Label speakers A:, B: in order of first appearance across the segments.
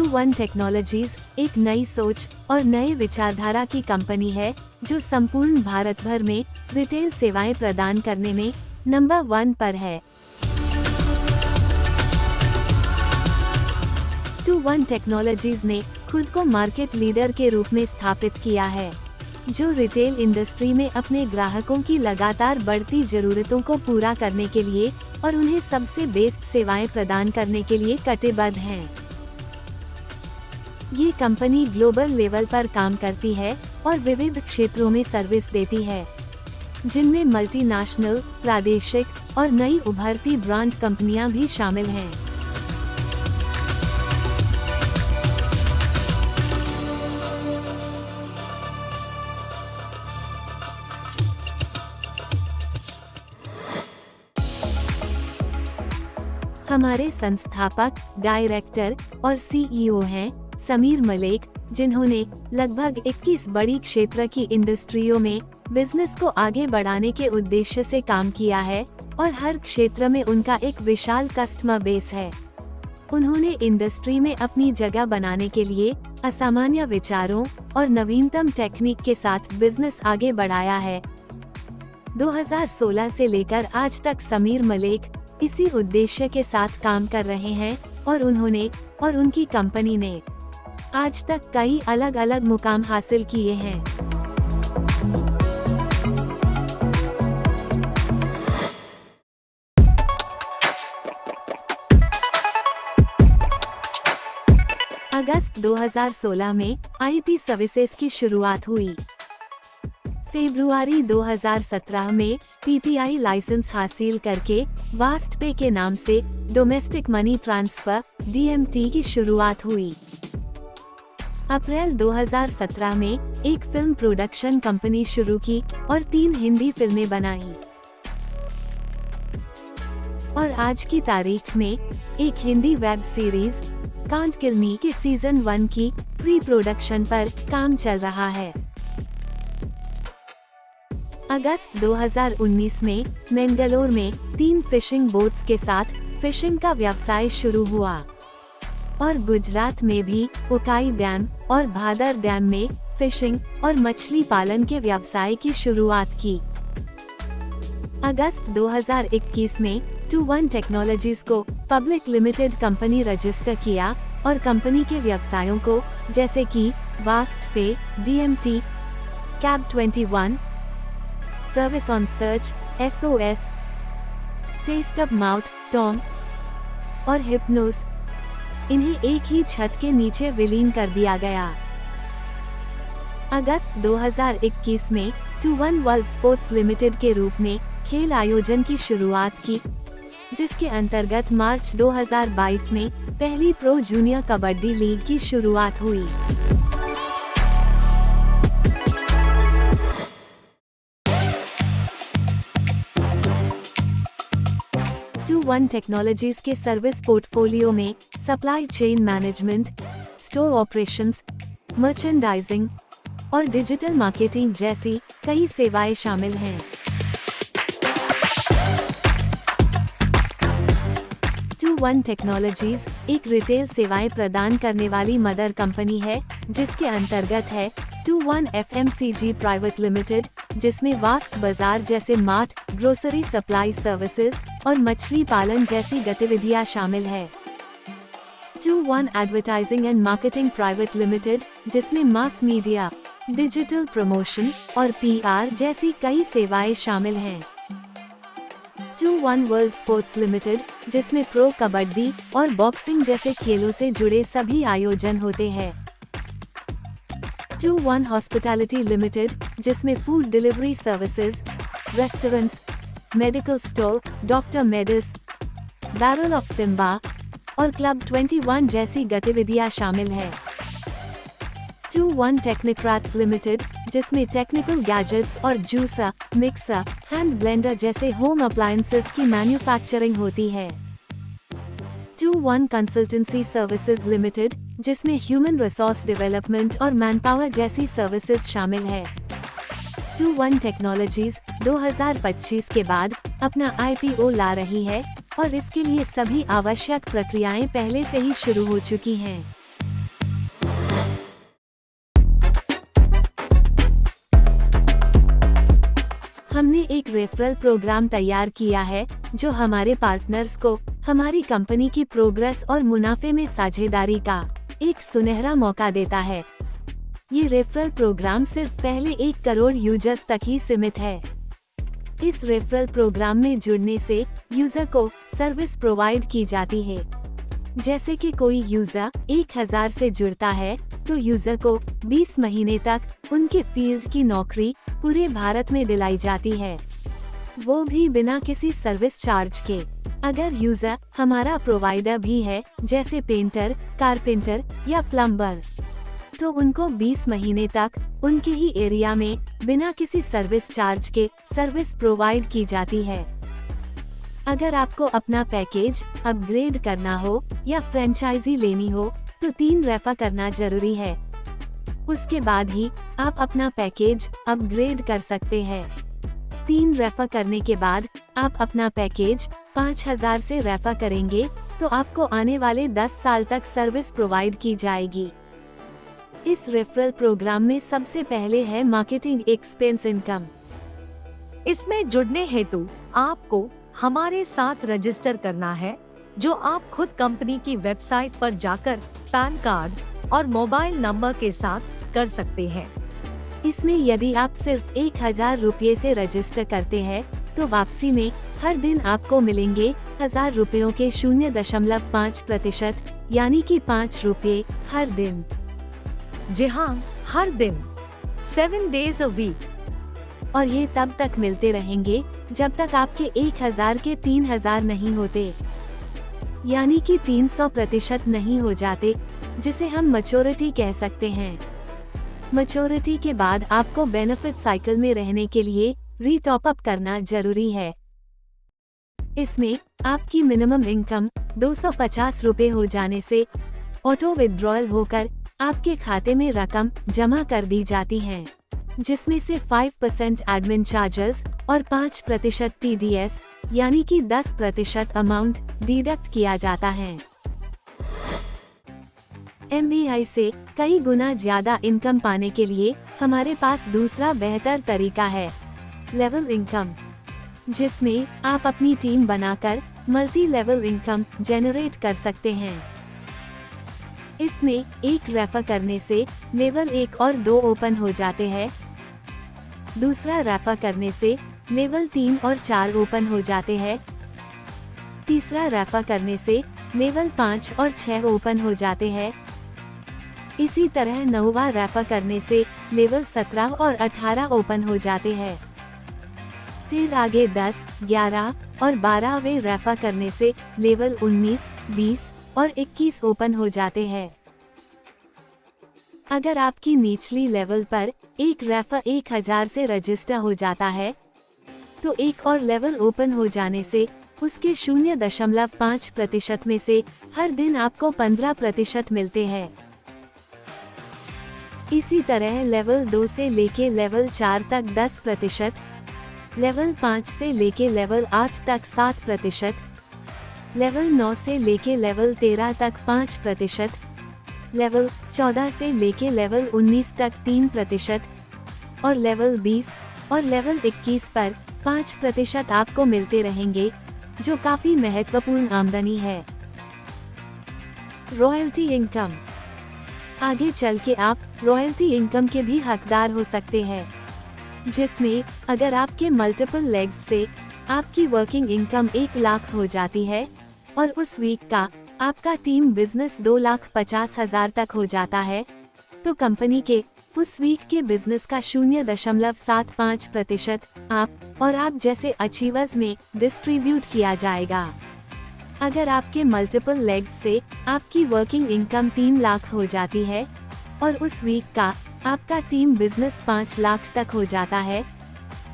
A: 2-1 technologies एक नई सोच और नए विचारधारा की कंपनी है जो संपूर्ण भारत भर में रिटेल सेवाएं प्रदान करने में नंबर 1 पर है। 2-1 टेक्नोलॉजीज ने खुद को मार्केट लीडर के रूप में स्थापित किया है, जो रिटेल इंडस्ट्री में अपने ग्राहकों की लगातार बढ़ती जरूरतों को पूरा करने के लिए और उन्हें सबसे बेस्ट सेवाएं प्रदान करने के लिए कटिबद्ध है। ये कंपनी ग्लोबल लेवल पर काम करती है और विविध क्षेत्रों में सर्विस देती है, जिनमें मल्टीनेशनल, प्रादेशिक और नई उभरती ब्रांड कंपनियां भी शामिल हैं। हमारे संस्थापक, डायरेक्टर और सीईओ हैं समीर मलिक, जिन्होंने लगभग 21 बड़ी क्षेत्र की इंडस्ट्रियों में बिजनेस को आगे बढ़ाने के उद्देश्य से काम किया है और हर क्षेत्र में उनका एक विशाल कस्टमर बेस है। उन्होंने इंडस्ट्री में अपनी जगह बनाने के लिए असामान्य विचारों और नवीनतम टेक्निक के साथ बिजनेस आगे बढ़ाया है। 2016 से लेकर आज तक समीर मलिक इसी उद्देश्य के साथ काम कर रहे हैं और उन्होंने और उनकी कंपनी ने आज तक कई अलग अलग मुकाम हासिल किए हैं। अगस्त 2016 में आईटी सर्विसेज की शुरुआत हुई। फरवरी 2017 में पीपीआई लाइसेंस हासिल करके वास्टपे के नाम से डोमेस्टिक मनी ट्रांसफर (डीएमटी) की शुरुआत हुई। अप्रैल 2017 में एक फिल्म प्रोडक्शन कंपनी शुरू की और 3 हिंदी फिल्में बनाई। और आज की तारीख में एक हिंदी वेब सीरीज कांट किल मी के सीजन 1 की प्री प्रोडक्शन पर काम चल रहा है। अगस्त 2019 में मैंगलोर में 3 फिशिंग बोट्स के साथ फिशिंग का व्यवसाय शुरू हुआ और गुजरात में भी उकाई डैम और भादर डैम में फिशिंग और मछली पालन के व्यवसाय की शुरुआत की। अगस्त 2021 में 2-1 टेक्नोलॉजीज को पब्लिक लिमिटेड कंपनी रजिस्टर किया और कंपनी के व्यवसायों को जैसे कि वास्टपे, DMT, cab 21, service on search, SOS, test of mouth, Tom और हिप्नोस, इन्हें एक ही छत के नीचे विलीन कर दिया गया। अगस्त 2021 में 2-1 वर्ल्ड स्पोर्ट्स लिमिटेड के रूप में खेल आयोजन की शुरुआत की, जिसके अंतर्गत मार्च 2022 में पहली प्रो जूनियर कबड्डी लीग की शुरुआत हुई। 2-1 टेक्नोलॉजीज के सर्विस पोर्टफोलियो में supply chain management, store operations, merchandising और डिजिटल मार्केटिंग जैसी कई सेवाएं शामिल हैं। वन टेक्नोलॉजीज एक रिटेल सेवाएं प्रदान करने वाली मदर कंपनी है, जिसके अंतर्गत है 2-1 FMCG प्राइवेट लिमिटेड, जिसमें वास्ट बाजार जैसे मार्ट, ग्रोसरी सप्लाई सर्विसेज और मछली पालन जैसी गतिविधियां शामिल है। 2-1 advertising and marketing private limited, जिसमें मास मीडिया, डिजिटल प्रमोशन और PR जैसी कई सेवाएं शामिल हैं। 2-1 वर्ल्ड स्पोर्ट्स लिमिटेड, जिसमें प्रो कबड्डी और बॉक्सिंग जैसे खेलों से जुड़े सभी आयोजन होते हैं। 2-1 हॉस्पिटैलिटी लिमिटेड, जिसमें food delivery services, restaurants, medical store, doctor medis, barrel of Simba और क्लब 21 जैसी गतिविधियां शामिल है। 2-1 टेक्निक्रैट्स लिमिटेड, जिसमें टेक्निकल गैजेट्स और जूसर, मिक्सर, हैंड ब्लेंडर जैसे होम अप्लायंसेस की मैन्युफैक्चरिंग होती है। 2-1 कंसल्टेंसी सर्विसेज लिमिटेड, जिसमें ह्यूमन रिसोर्स डेवलपमेंट और मैनपावर जैसी सर्विसेज शामिल है। 2-1 टेक्नोलॉजीज 2025 के बाद अपना IPO ला रही है और इसके लिए सभी आवश्यक प्रक्रियाएं पहले से ही शुरू हो चुकी हैं। हमने एक रेफरल प्रोग्राम तैयार किया है जो हमारे पार्टनर्स को हमारी कंपनी की प्रोग्रेस और मुनाफे में साझेदारी का एक सुनहरा मौका देता है। ये रेफरल प्रोग्राम सिर्फ पहले 1 करोड़ यूजर्स तक ही सीमित है। इस रेफरल प्रोग्राम में जुड़ने से यूजर को सर्विस प्रोवाइड की जाती है। जैसे कि कोई यूजर 1000 से जुड़ता है तो यूजर को 20 महीने तक उनके फील्ड की नौकरी पूरे भारत में दिलाई जाती है, वो भी बिना किसी सर्विस चार्ज के। अगर यूजर हमारा प्रोवाइडर भी है जैसे पेंटर, कारपेंटर या प्लम्बर, तो उनको 20 महीने तक उनके ही एरिया में बिना किसी सर्विस चार्ज के सर्विस प्रोवाइड की जाती है। अगर आपको अपना पैकेज अपग्रेड करना हो या फ्रेंचाइजी लेनी हो तो 3 रेफर करना जरूरी है। उसके बाद ही आप अपना पैकेज अपग्रेड कर सकते हैं। 3 रेफर करने के बाद आप अपना पैकेज 5000 से रेफर करेंगे तो आपको आने वाले 10 साल तक सर्विस प्रोवाइड की जाएगी। इस रेफरल प्रोग्राम में सबसे पहले है मार्केटिंग एक्सपेंस इनकम।
B: इसमें जुड़ने हेतु आपको हमारे साथ रजिस्टर करना है, जो आप खुद कंपनी की वेबसाइट पर जाकर पैन कार्ड और मोबाइल नंबर के साथ कर सकते हैं।
A: इसमें यदि आप सिर्फ 1000 रुपये से रजिस्टर करते हैं तो वापसी में हर दिन आपको मिलेंगे 1000 रुपयों के 0.5% यानी कि 5 रुपये हर दिन।
B: जी हाँ, हर दिन 7 days a week।
A: और ये तब तक मिलते रहेंगे जब तक आपके 1000 के 3000 नहीं होते, यानी कि 300% नहीं हो जाते, जिसे हम मैच्योरिटी कह सकते हैं। मैच्योरिटी के बाद आपको बेनिफिट साइकिल में रहने के लिए रीटॉप अप करना जरूरी है। इसमें आपकी मिनिमम इनकम 250 रुपए हो जाने से ऑटो विड्रॉल होकर आपके खाते में रकम जमा कर दी जाती है, जिसमें से 5% एडमिन चार्जेस और 5% TDS यानी कि 10% अमाउंट डिडक्ट किया जाता है। MBI से कई गुना ज्यादा इनकम पाने के लिए हमारे पास दूसरा बेहतर तरीका है, लेवल इनकम, जिसमें आप अपनी टीम बनाकर मल्टी लेवल इनकम जनरेट कर सकते हैं। इसमें 1 रेफर करने से लेवल 1 और 2 ओपन हो जाते हैं। दूसरा रेफर करने से लेवल 3 और 4 ओपन हो जाते हैं। तीसरा रेफर करने से लेवल 5 और 6 ओपन हो जाते हैं। इसी तरह 9वां रेफर करने से लेवल 17 और 18 ओपन हो जाते हैं। फिर आगे 10, 11 और 12वें रेफर करने से लेवल 19, 20 और 21 ओपन हो जाते हैं। अगर आपकी निचली लेवल पर एक रेफर 1000 से रजिस्टर हो जाता है तो एक और लेवल ओपन हो जाने से उसके 0.5% में से हर दिन आपको 15% मिलते हैं। इसी तरह लेवल 2 से लेके लेवल 4 तक 10%, लेवल 5 से लेके लेवल 8 तक 7%, लेवल 9 से लेके लेवल 13 तक 5%, लेवल 14 से लेके लेवल 19 तक 3% और लेवल 20 और लेवल 21 पर 5% आपको मिलते रहेंगे, जो काफी महत्वपूर्ण आमदनी है। Royalty income. आगे चल के आप रॉयल्टी इनकम के भी हकदार हो सकते हैं, जिसमें अगर आपके मल्टीपल लेग्स से आपकी वर्किंग इनकम 1 लाख हो जाती है और उस वीक का आपका टीम बिजनेस 2,50,000 तक हो जाता है, तो कंपनी के उस वीक के बिजनेस का 0.75% आप और आप जैसे अचीवर्स में डिस्ट्रीब्यूट किया जाएगा। अगर आपके मल्टीपल लेग्स से आपकी वर्किंग इनकम 3 लाख हो जाती है और उस वीक का आपका टीम बिजनेस 5 लाख तक हो जाता है,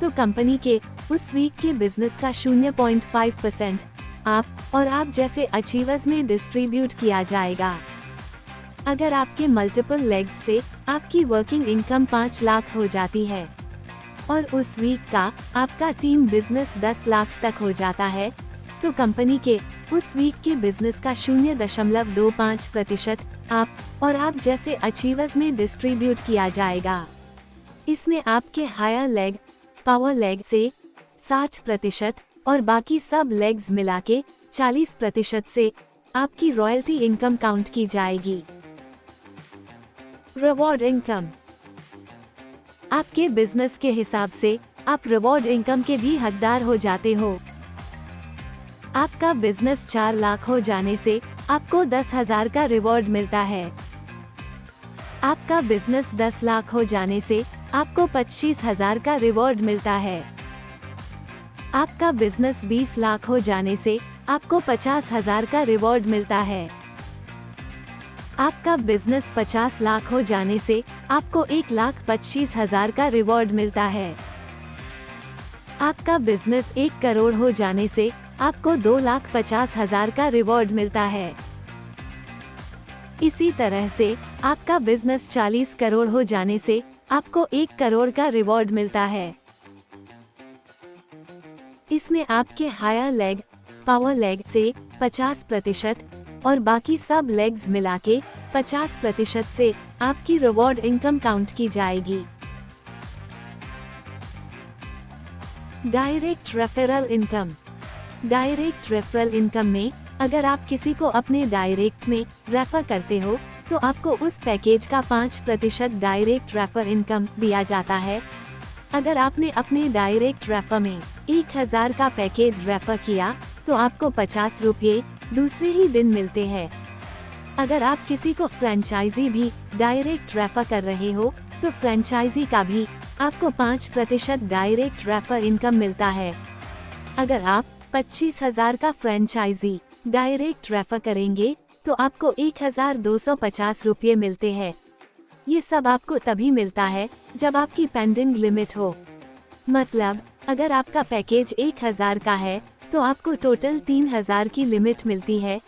A: तो कंपनी के उस वीक के बिजनेस का 0.5% आप और आप जैसे अचीवर्स में डिस्ट्रीब्यूट किया जाएगा। अगर आपके मल्टीपल लेग्स से आपकी वर्किंग इनकम 5 लाख हो जाती है और उस वीक का आपका टीम बिजनेस 10 लाख तक हो जाता है, तो कंपनी के उस वीक के बिजनेस का 0.25% आप और आप जैसे अचीवर्स में डिस्ट्रीब्यूट किया जाएगा। इसमें आपके हायर लेग पावर लेग से 60% और बाकी सब लेग्स मिला के 40% से आपकी रॉयल्टी इनकम काउंट की जाएगी। Reward income. आपके बिजनेस के हिसाब से आप रिवॉर्ड इनकम के भी हकदार हो जाते हो। आपका बिजनेस 4 लाख हो जाने से आपको 10,000 का रिवॉर्ड मिलता है। आपका बिजनेस 10 लाख हो जाने से आपको 25,000 का रिवॉर्ड मिलता है। आपका बिजनेस 20 लाख हो जाने से आपको 50,000 का रिवॉर्ड मिलता है। आपका बिजनेस 50 लाख हो जाने से आपको 1,25,000 का रिवॉर्ड मिलता है। आपका बिजनेस 1 करोड़ हो जाने से आपको 2,50,000 का रिवॉर्ड मिलता है। इसी तरह से आपका बिजनेस 40 करोड़ हो जाने से आपको 1 करोड़ का रिवॉर्ड मिलता है। इसमें आपके हायर लेग, पावर लेग से 50% और बाकी सब लेग्स मिला के 50% से आपकी रिवॉर्ड इनकम काउंट की जाएगी। Direct referral income. Direct referral income में अगर आप किसी को अपने डायरेक्ट में रेफर करते हो तो आपको उस पैकेज का 5% डायरेक्ट रेफर इनकम दिया जाता है। अगर आपने अपने डायरेक्ट रेफर में 1,000 का पैकेज रेफर किया तो आपको 50 रुपये दूसरे ही दिन मिलते हैं। अगर आप किसी को फ्रेंचाइजी भी डायरेक्ट रेफर कर रहे हो तो फ्रेंचाइजी का भी आपको 5% डायरेक्ट रेफर इनकम मिलता है। अगर आप 25,000 का फ्रेंचाइजी डायरेक्ट रेफर करेंगे तो आपको 1,250 रुपये मिलते हैं। ये सब आपको तभी मिलता है जब आपकी पेंडिंग लिमिट हो। मतलब अगर आपका पैकेज 1,000 का है तो आपको टोटल 3,000 की लिमिट मिलती है।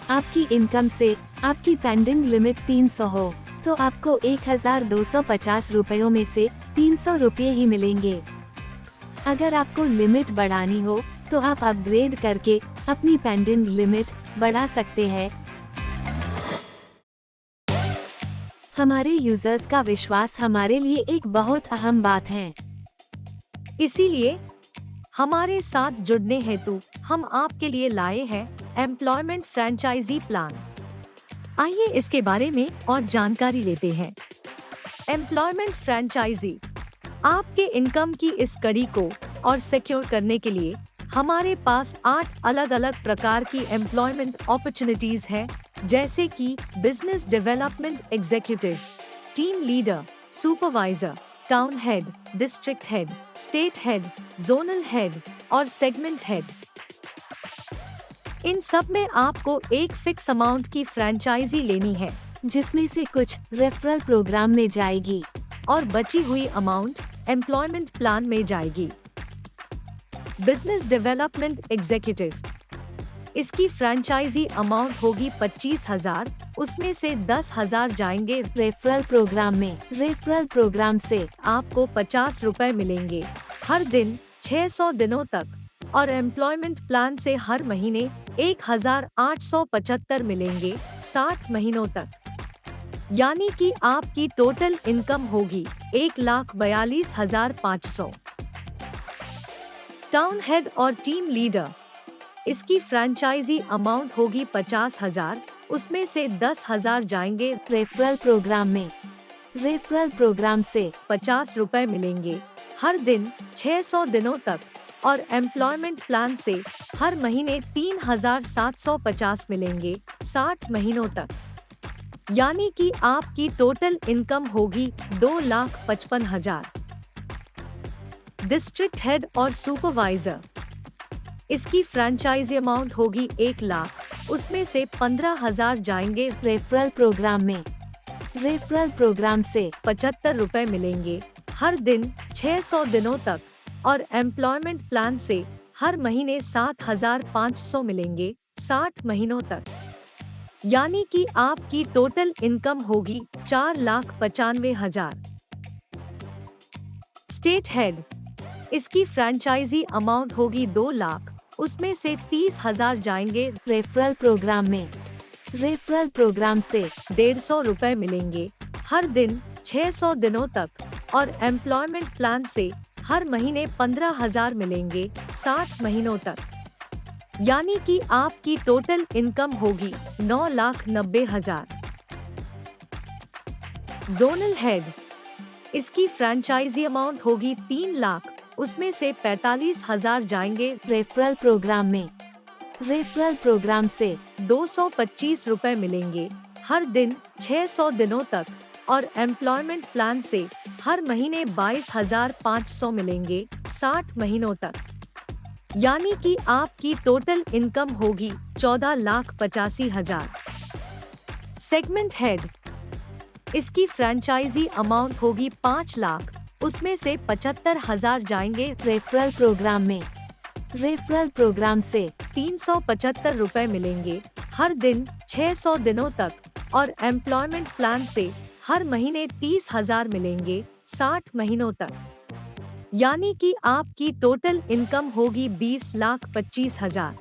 A: आपकी इनकम से आपकी पेंडिंग लिमिट 300 हो तो आपको 1,250 रुपयों में से 300 रुपये ही मिलेंगे। अगर आपको लिमिट बढ़ानी हो तो आप अपग्रेड करके अपनी पेंडिंग लिमिट बढ़ा सकते हैं। हमारे यूजर्स का विश्वास हमारे लिए एक बहुत अहम बात है।
B: इसीलिए हमारे साथ जुड़ने हेतु हम आपके लिए लाए हैं एम्प्लॉयमेंट फ्रेंचाइजी प्लान। आइए इसके बारे में और जानकारी लेते हैं। एम्प्लॉयमेंट फ्रेंचाइजी आपके इनकम की इस कड़ी को और सिक्योर करने के लिए हमारे पास 8 अलग अलग प्रकार की एम्प्लॉयमेंट अपॉर्चुनिटीज हैं, जैसे कि business development executive, team leader, supervisor, town head, district head, state head, zonal head और सेगमेंट हेड। इन सब में आपको एक फिक्स अमाउंट की फ्रेंचाइजी लेनी है,
A: जिसमें से कुछ रेफरल प्रोग्राम में जाएगी
B: और बची हुई अमाउंट एम्प्लॉयमेंट प्लान में जाएगी। बिजनेस डेवलपमेंट एग्जीक्यूटिव, इसकी फ्रेंचाइजी अमाउंट होगी 25,000, उसमें से 10,000 जाएंगे
A: रेफरल प्रोग्राम में। रेफरल प्रोग्राम से
B: आपको 50 रुपए मिलेंगे हर दिन 600 दिनों तक और एम्प्लॉयमेंट प्लान से हर महीने 1,875 मिलेंगे 60 महीनों तक। यानी कि आपकी टोटल इनकम होगी 1,42,500। टाउन हेड और टीम लीडर, इसकी फ्रेंचाइजी अमाउंट होगी 50,000, उसमें से 10,000 जाएंगे
A: रेफरल प्रोग्राम में। रेफरल प्रोग्राम से
B: 50 रुपए मिलेंगे हर दिन 600 दिनों तक और एम्प्लॉयमेंट प्लान से हर महीने 3,750 मिलेंगे 60 महीनों तक। यानी कि आपकी टोटल इनकम होगी 2,55,000। डिस्ट्रिक्ट हेड और सुपरवाइजर, इसकी फ्रेंचाइजी अमाउंट होगी 1,00,000, उसमें से 15,000 जाएंगे
A: रेफरल प्रोग्राम में। रेफरल प्रोग्राम से
B: 75 रुपए मिलेंगे हर दिन 600 दिनों तक और एम्प्लॉयमेंट प्लान से हर महीने 7,500 मिलेंगे 60 महीनों तक। यानी कि आपकी टोटल इनकम होगी 4,95,000। स्टेट हेड, इसकी फ्रेंचाइजी अमाउंट होगी 2,00,000, उसमें से 30,000 जाएंगे
A: रेफरल प्रोग्राम में। रेफरल प्रोग्राम से
B: 150 रुपए मिलेंगे हर दिन 600 दिनों तक और एम्प्लॉयमेंट प्लान से हर महीने 15,000 मिलेंगे 60 महीनों तक। यानी कि आपकी टोटल इनकम होगी 9,90,000। जोनल हेड, इसकी फ्रेंचाइजी अमाउंट होगी 3 लाख, उसमें से 45,000 जाएंगे
A: रेफरल प्रोग्राम में। रेफरल प्रोग्राम से
B: 225 रुपए मिलेंगे हर दिन 600 दिनों तक, और एम्प्लॉयमेंट प्लान से हर महीने 22,500 मिलेंगे 60 महीनों तक। यानी कि आपकी टोटल इनकम होगी 14,85,000। सेगमेंट हेड, इसकी फ्रेंचाइजी अमाउंट होगी 5 लाख, उसमें से 75,000 जाएंगे
A: रेफरल प्रोग्राम में। रेफरल प्रोग्राम से
B: 375 रुपए मिलेंगे हर दिन 600 दिनों तक, और एम्प्लॉयमेंट प्लान से हर महीने 30,000 मिलेंगे 60 महीनों तक। यानी कि आपकी टोटल इनकम होगी 20,25,000।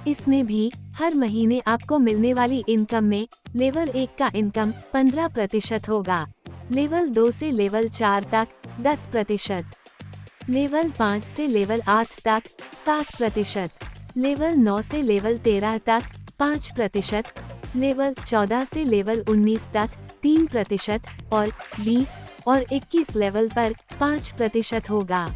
A: इसमें भी हर महीने आपको मिलने वाली इनकम में लेवल 1 का इनकम 15% होगा, लेवल 2 से लेवल 4 तक 10%, लेवल 5 से लेवल 8 तक 7%, लेवल 9 से लेवल 13 तक 5%, लेवल 14 से लेवल 19 तक 3%, और 20 और 21 लेवल पर 5% होगा।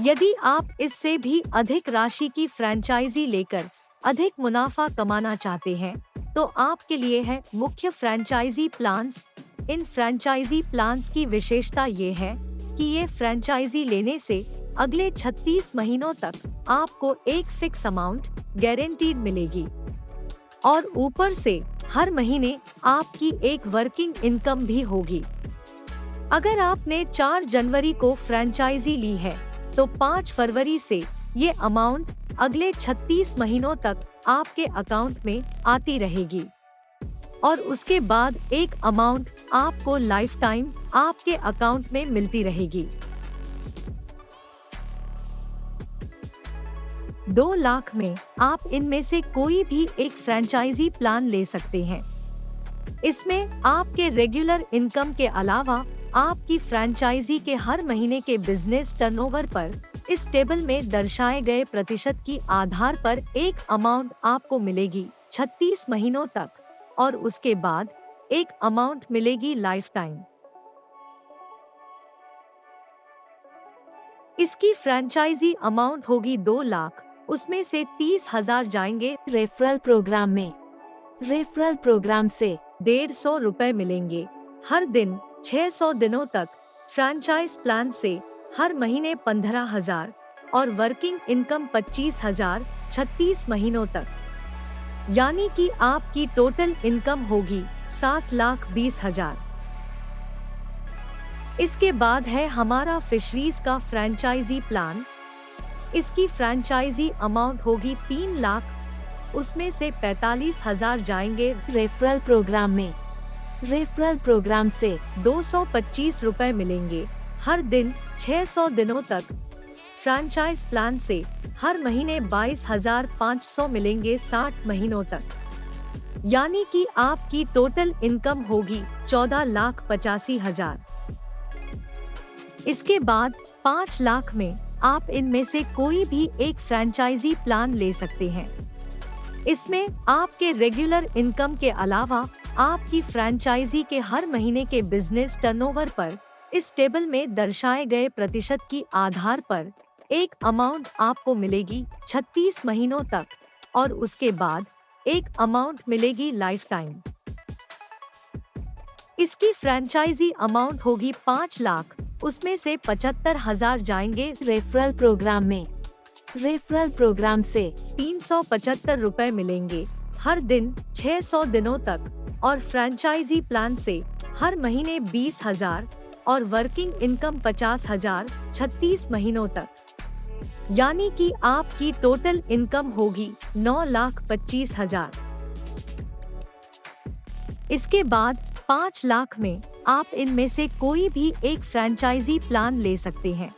B: यदि आप इससे भी अधिक राशि की फ्रेंचाइजी लेकर अधिक मुनाफा कमाना चाहते हैं, तो आपके लिए है मुख्य फ्रेंचाइजी प्लान्स। इन फ्रेंचाइजी प्लान्स की विशेषता ये है कि ये फ्रेंचाइजी लेने से अगले 36 महीनों तक आपको एक फिक्स अमाउंट गारंटीड मिलेगी, और ऊपर से हर महीने आपकी एक वर्किंग इनकम भी होगी। अगर आपने 4 जनवरी को फ्रेंचाइजी ली है, तो 5 फरवरी से ये अमाउंट अगले 36 महीनों तक आपके अकाउंट में आती रहेगी, और उसके बाद एक अमाउंट आपको लाइफ टाइम आपके अकाउंट में मिलती रहेगी। 2 लाख में आप इनमें से कोई भी एक फ्रेंचाइजी प्लान ले सकते हैं। इसमें आपके रेगुलर इनकम के अलावा आपकी फ्रेंचाइजी के हर महीने के बिजनेस टर्नओवर पर इस टेबल में दर्शाए गए प्रतिशत की आधार पर एक अमाउंट आपको मिलेगी 36 महीनों तक, और उसके बाद एक अमाउंट मिलेगी लाइफ टाइम। इसकी फ्रेंचाइजी अमाउंट होगी 2 लाख, उसमें से 30,000 जाएंगे
A: रेफरल प्रोग्राम में। रेफरल प्रोग्राम से
B: 150 रुपए मिलेंगे हर दिन 600 दिनों तक, फ्रेंचाइज प्लान से हर महीने 15,000, और वर्किंग इनकम 25,000 36 महीनों तक। यानी कि आपकी टोटल इनकम होगी 7,20,000। इसके बाद है हमारा फिशरीज का फ्रेंचाइजी प्लान। इसकी फ्रेंचाइजी अमाउंट होगी 3 लाख, उसमें से 45,000 जाएंगे
A: रेफरल प्रोग्राम में। रेफरल प्रोग्राम से
B: 225 रुपए मिलेंगे हर दिन 600 दिनों तक, फ्रेंचाइज प्लान से हर महीने 22,500 मिलेंगे 60 महीनों तक। यानी कि आपकी टोटल इनकम होगी 14,85,000। इसके बाद 5 लाख में आप इनमें से कोई भी एक फ्रेंचाइजी प्लान ले सकते हैं। इसमें आपके रेगुलर इनकम के अलावा आपकी फ्रेंचाइजी के हर महीने के बिजनेस टर्नओवर पर इस टेबल में दर्शाए गए प्रतिशत की आधार पर एक अमाउंट आपको मिलेगी 36 महीनों तक, और उसके बाद एक अमाउंट मिलेगी लाइफ टाइम। इसकी फ्रेंचाइजी अमाउंट होगी 5 लाख, उसमें से 75,000 जाएंगे
A: रेफरल प्रोग्राम में। रेफरल प्रोग्राम से
B: 375 रुपए मिलेंगे हर दिन 600 दिनों तक, और फ्रेंचाइजी प्लान से हर महीने 20,000, और वर्किंग इनकम 50,000 36 महीनों तक। यानी कि आपकी टोटल इनकम होगी 9,25,000। इसके बाद 5 लाख में आप इनमें से कोई भी एक फ्रेंचाइजी प्लान ले सकते हैं।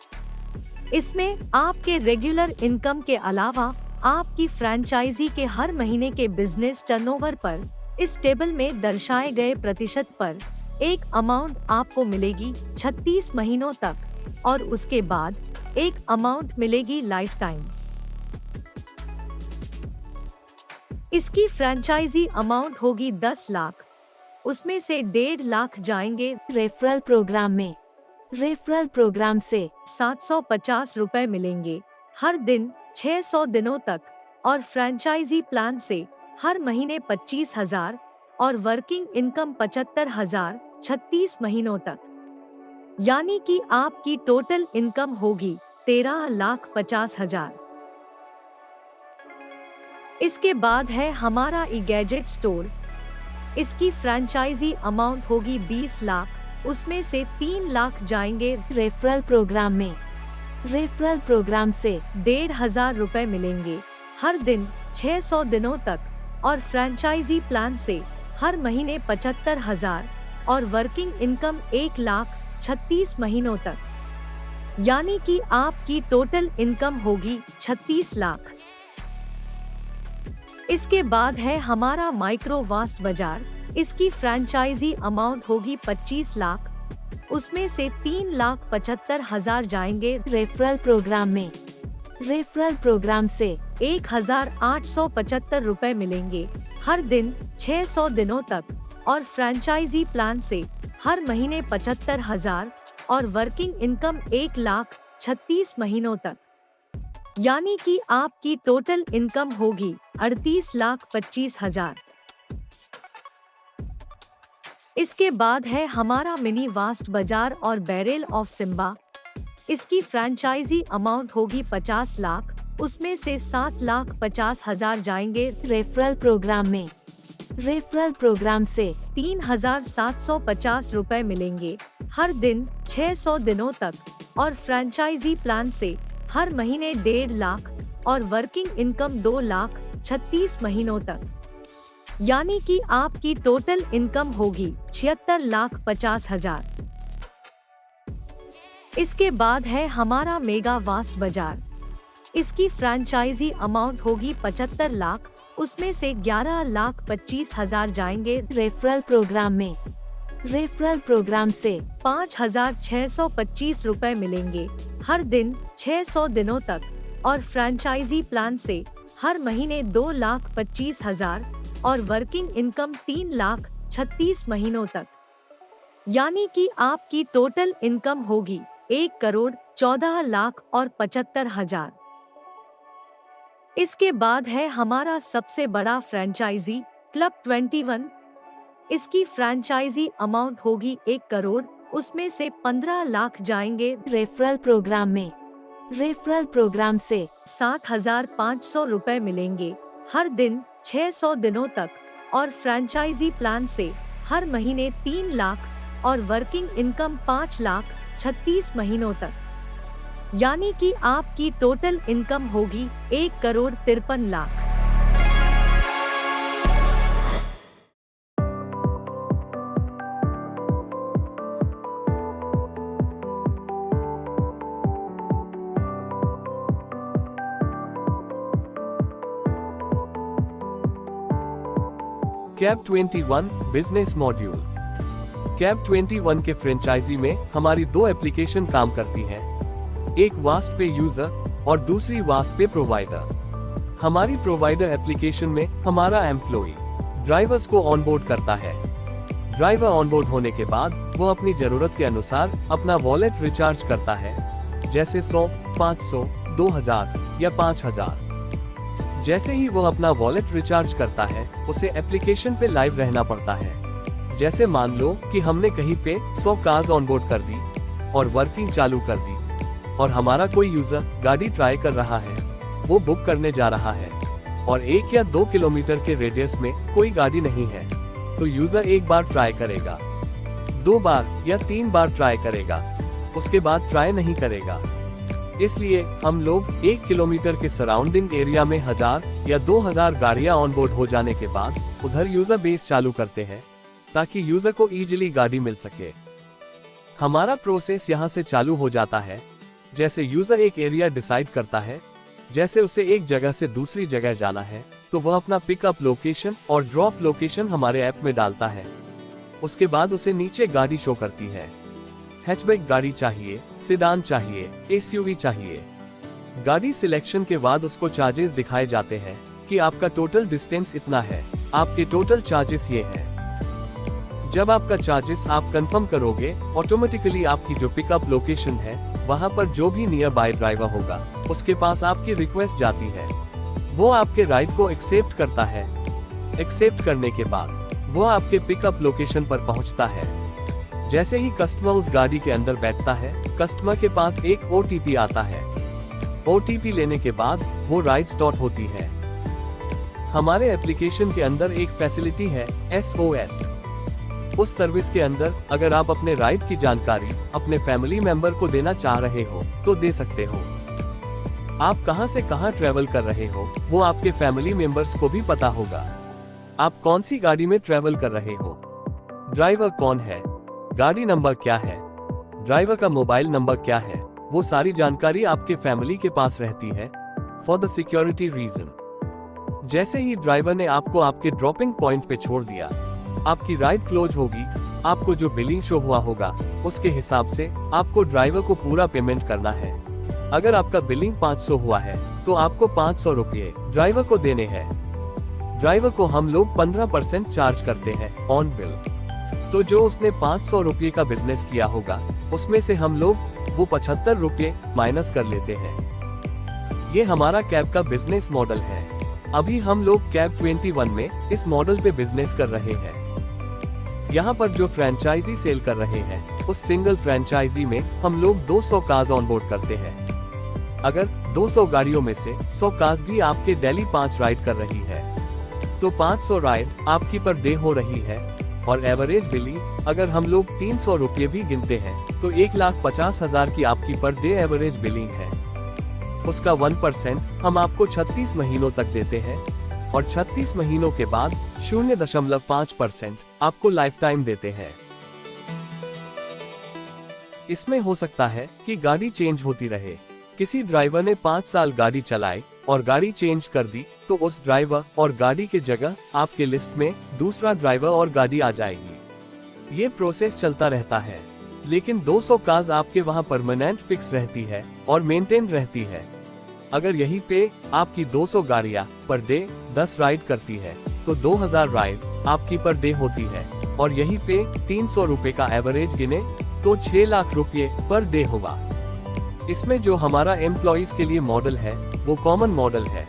B: इसमें आपके रेगुलर इनकम के अलावा आपकी फ्रेंचाइजी के हर महीने के बिजनेस टर्नओवर पर इस टेबल में दर्शाए गए प्रतिशत पर एक अमाउंट आपको मिलेगी 36 महीनों तक और उसके बाद एक अमाउंट मिलेगी लाइफ टाइम। इसकी फ्रेंचाइजी अमाउंट होगी 10 लाख, उसमें से 1.5 लाख जाएंगे
A: रेफरल प्रोग्राम में। रेफरल प्रोग्राम से
B: 750 रुपए मिलेंगे हर दिन 600 दिनों तक और फ्रेंचाइजी प्लान से हर महीने 25,000 और वर्किंग इनकम 75,000 36 महीनों तक, यानी कि आपकी टोटल इनकम होगी 13,50,000। इसके बाद है हमारा ई गैजेट स्टोर। इसकी फ्रेंचाइजी अमाउंट होगी 20 लाख, उसमें से 3 लाख जाएंगे
A: रेफरल प्रोग्राम में। रेफरल प्रोग्राम से
B: 1,500 रुपए मिलेंगे हर दिन 600 दिनों तक और फ्रेंचाइजी प्लान से हर महीने 75,000 और वर्किंग इनकम 1 लाख 36 महीनों तक, यानी कि आपकी टोटल इनकम होगी 36 लाख। इसके बाद है हमारा माइक्रो वास्ट बाजार। इसकी फ्रेंचाइजी अमाउंट होगी 25 लाख, उसमें से 3,75,000 जाएंगे
A: रेफरल प्रोग्राम में। रेफरल प्रोग्राम से
B: 1,875 रुपए मिलेंगे हर दिन 600 दिनों तक और फ्रेंचाइजी प्लान से हर महीने 75,000 और वर्किंग इनकम 1 लाख 36 महीनों तक, यानी कि आपकी टोटल इनकम होगी 38,25,000। इसके बाद है हमारा मिनी वास्ट बाजार और बैरल ऑफ सिम्बा। इसकी फ्रेंचाइजी अमाउंट होगी 50 लाख, उसमें से 7,50,000 जाएंगे
A: रेफरल प्रोग्राम में। रेफरल प्रोग्राम से
B: 3,750 रुपए मिलेंगे हर दिन 600 दिनों तक और फ्रेंचाइजी प्लान से हर महीने 1.5 लाख और वर्किंग इनकम 2 लाख 36 महीनों तक, यानी कि आपकी टोटल इनकम होगी 76,50,000। इसके बाद है हमारा मेगा वास्ट बाजार। इसकी फ्रेंचाइजी अमाउंट होगी 75 लाख, उसमें से 11,25,000 जाएंगे
A: रेफरल प्रोग्राम में। रेफरल प्रोग्राम से
B: 5,625 रुपए मिलेंगे हर दिन 600 दिनों तक और फ्रेंचाइजी प्लान से हर महीने 2,25,000 और वर्किंग इनकम 3,36,000 महीनों तक, यानी कि आपकी टोटल इनकम होगी 1,14,75,000। इसके बाद है हमारा सबसे बड़ा फ्रेंचाइजी क्लब 21। इसकी फ्रेंचाइजी अमाउंट होगी 1 करोड़, उसमें से 15 लाख जाएंगे
A: रेफरल प्रोग्राम में। रेफरल प्रोग्राम से
B: 7,500 रुपए मिलेंगे हर दिन 600 दिनों तक और फ्रेंचाइजी प्लान से हर महीने 3 लाख और वर्किंग इनकम 5,36,000 महीनों तक, यानी कि आपकी टोटल इनकम होगी 1,53,00,000।
C: Cab 21 business module. कैब 21 के फ्रेंचाइजी में हमारी 2 एप्लीकेशन काम करती हैं, एक वास्ट पे यूजर और दूसरी वास्ट पे प्रोवाइडर। हमारी प्रोवाइडर एप्लीकेशन में हमारा एम्प्लॉई ड्राइवर्स को ऑनबोर्ड करता है। ड्राइवर ऑनबोर्ड होने के बाद वो अपनी जरूरत के अनुसार अपना वॉलेट रिचार्ज करता है, जैसे 100, 500, 2,000 या 5,000। जैसे ही वो अपना वॉलेट रिचार्ज करता है, उसे एप्लीकेशन पे लाइव रहना पड़ता है। जैसे मान लो कि हमने कहीं पे 100 कार्स ऑनबोर्ड कर दी और वर्किंग चालू कर दी और हमारा कोई यूजर गाड़ी ट्राई कर रहा है, वो बुक करने जा रहा है और 1 या 2 किलोमीटर के रेडियस में कोई गाड़ी नहीं है, तो यूजर एक बार ट्राई करेगा, 2 बार या 3 बार ट्राई करेगा, उसके बाद ट्राई नहीं करेगा। इसलिए हम लोग 1 किलोमीटर के सराउंडिंग एरिया में 1,000 या 2,000 गाड़ियां ऑनबोर्ड हो जाने के बाद उधर यूजर बेस चालू करते हैं ताकि यूजर को इजीली गाड़ी मिल सके। हमारा प्रोसेस यहाँ से चालू हो जाता है। जैसे यूजर एक एरिया डिसाइड करता है, जैसे उसे एक जगह से दूसरी जगह जाना है, तो वह अपना पिकअप लोकेशन और ड्रॉप लोकेशन हमारे ऐप में डालता है। उसके बाद उसे नीचे गाड़ी शो करती है। हैचबैक गाड़ी चाहिए, सिडान चाहिए, एसयूवी चाहिए। गाड़ी सिलेक्शन के बाद उसको चार्जेस दिखाए जाते हैं कि आपका टोटल डिस्टेंस इतना है, आपके टोटल चार्जेस ये हैं। जब आपका चार्जेस आप कंफर्म करोगे, ऑटोमेटिकली आपकी जो पिकअप लोकेशन है वहां पर जो भी नियर बाय ड्राइवर होगा उसके पास आपकी रिक्वेस्ट जाती है। वो आपके राइड को एक्सेप्ट करता है। एक्सेप्ट करने के बाद वो आपके पिकअप लोकेशन पर पहुंचता है। जैसे ही कस्टमर उस गाड़ी के अंदर बैठता है, कस्टमर के पास एक OTP आता है। OTP लेने के बाद वो राइड स्टार्ट होती है। हमारे एप्लीकेशन के अंदर एक फैसिलिटी है SOS। उस सर्विस के अंदर अगर आप अपने राइड की जानकारी अपने फैमिली मेंबर को देना चाह रहे हो तो दे सकते हो। आप कहां से कहां ट्रेवल कर रहे हो वो आपके फैमिली मेंबर्स को भी पता होगा। आप कौन सी गाड़ी में ट्रेवल कर रहे हो, ड्राइवर कौन है, गाड़ी नंबर क्या है, ड्राइवर का मोबाइल नंबर क्या है, वो सारी जानकारी आपके फैमिली के पास रहती है फॉर द सिक्योरिटी रीजन। जैसे ही ड्राइवर ने आपको आपके ड्रॉपिंग पॉइंट पे छोड़ दिया, आपकी राइड क्लोज होगी। आपको जो बिलिंग शो हुआ होगा उसके हिसाब से आपको ड्राइवर को पूरा पेमेंट करना है। अगर आपका बिलिंग 500 हुआ है तो आपको 500 रुपये ड्राइवर को देने हैं। ड्राइवर को हम लोग 15% चार्ज करते हैं ऑन बिल। तो जो उसने 500 रुपये का बिजनेस किया होगा उसमें से हम लोग वो 75 रुपये माइनस कर लेते हैं। ये हमारा कैब का बिजनेस मॉडल है। अभी हम लोग कैब 21 में इस मॉडल पे बिजनेस कर रहे हैं। यहाँ पर जो फ्रेंचाइजी सेल कर रहे हैं उस सिंगल फ्रेंचाइजी में हम लोग 200 कार्स ऑनबोर्ड करते हैं। अगर 200 गाड़ियों में से 100 कार्स भी आपके डेली 5 राइड कर रही है तो 500 राइड आपकी पर डे हो रही है। और एवरेज बिलिंग अगर हम लोग 300 रुपये भी गिनते हैं तो 1,50,000 की आपकी पर डे एवरेज बिलिंग है। उसका 1% हम आपको 36 महीनों तक देते हैं और 36 महीनों के बाद 0.5% आपको लाइफ टाइम देते हैं। इसमें हो सकता है कि गाड़ी चेंज होती रहे। किसी ड्राइवर ने 5 साल गाड़ी चलाई और गाड़ी चेंज कर दी तो उस ड्राइवर और गाड़ी के जगह आपके लिस्ट में दूसरा ड्राइवर और गाड़ी आ जाएगी। ये प्रोसेस चलता रहता है, लेकिन 200 कार्स आपके वहां परमानेंट फिक्स रहती है और मेंटेन रहती है। अगर यहीं पे आपकी 200 गाड़ियां पर डे 10 राइड करती है तो 2000 राइड आपकी पर डे होती है और यहीं पे 300 रुपए का एवरेज गिने तो 6 लाख रुपए पर डे होगा। इसमें जो हमारा एम्प्लॉइज के लिए मॉडल है वो कॉमन मॉडल है।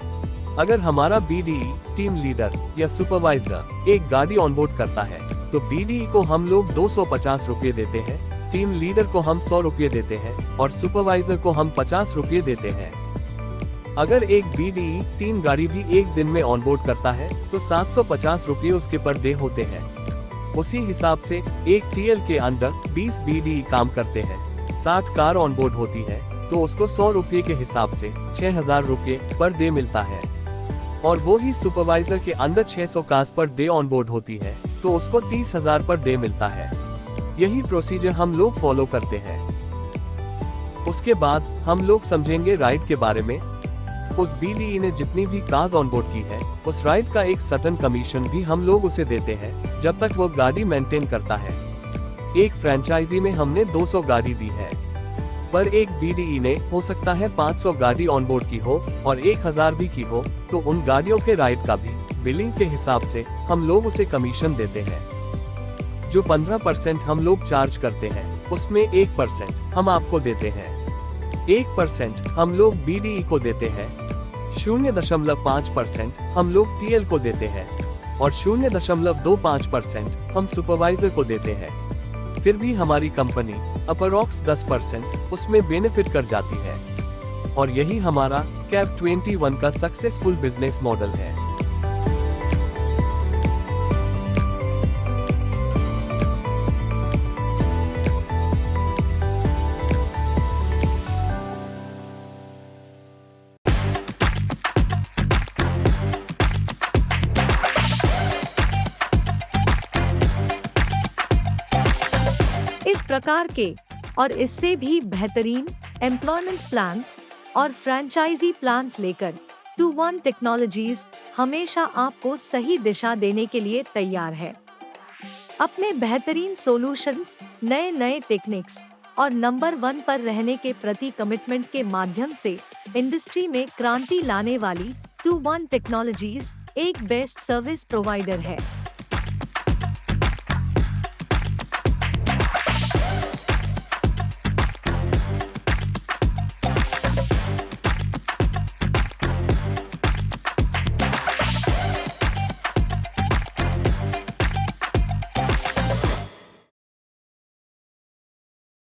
C: अगर हमारा BDE टीम लीडर या सुपरवाइजर एक गाड़ी ऑनबोर्ड करता है तो BDE को हम लोग 250 रुपये देते हैं, टीम लीडर को हम 100 रुपये देते हैं और सुपरवाइजर को हम 50 रुपये देते हैं। अगर एक BDE 3 गाड़ी भी एक दिन में ऑनबोर्ड करता है तो 750 रुपये उसके पर डे होते हैं। उसी हिसाब से एक TL के अंदर 20 BDE काम करते हैं, 60 कार ऑनबोर्ड होती है तो उसको 100 रुपये के हिसाब से 6000 रुपये पर डे मिलता है। और वो ही सुपरवाइजर के अंदर 600 कार्स पर डे ऑनबोर्ड होती है तो उसको 30,000 पर डे मिलता है। यही प्रोसीजर हम लोग फॉलो करते हैं। उसके बाद हम लोग समझेंगे राइड के बारे में। उस BDE ने जितनी भी कार्स ऑनबोर्ड की है उस राइड का एक सर्टेन कमीशन भी हम लोग उसे देते हैं जब तक वो गाड़ी मेंटेन करता है। एक फ्रेंचाइजी में हमने 200 गाड़ी दी है, पर एक BDE ने हो सकता है 500 गाड़ी ऑनबोर्ड की हो और 1000 भी की हो तो उन गाड़ियों के राइड का भी बिलिंग के हिसाब से हम लोग उसे कमीशन देते हैं। जो 15% हम लोग चार्ज करते हैं उसमें 1% हम आपको देते हैं, 1% हम लोग BDE को देते हैं, 0.5% हम लोग TL को देते हैं और 0.25% हम सुपरवाइजर को देते हैं। फिर भी हमारी कंपनी अपरॉक्स 10% उसमें बेनिफिट कर जाती है। और यही हमारा कैब 21 का सक्सेसफुल बिजनेस मॉडल है।
B: इस प्रकार के और इससे भी बेहतरीन एम्प्लॉयमेंट प्लान्स और फ्रेंचाइजी प्लान्स लेकर 2-1 टेक्नोलॉजीज हमेशा आपको सही दिशा देने के लिए तैयार है। अपने बेहतरीन सॉल्यूशंस, नए टेक्निक्स और नंबर 1 पर रहने के प्रति कमिटमेंट के माध्यम से इंडस्ट्री में क्रांति लाने वाली 2-1 टेक्नोलॉजीज एक बेस्ट सर्विस प्रोवाइडर है।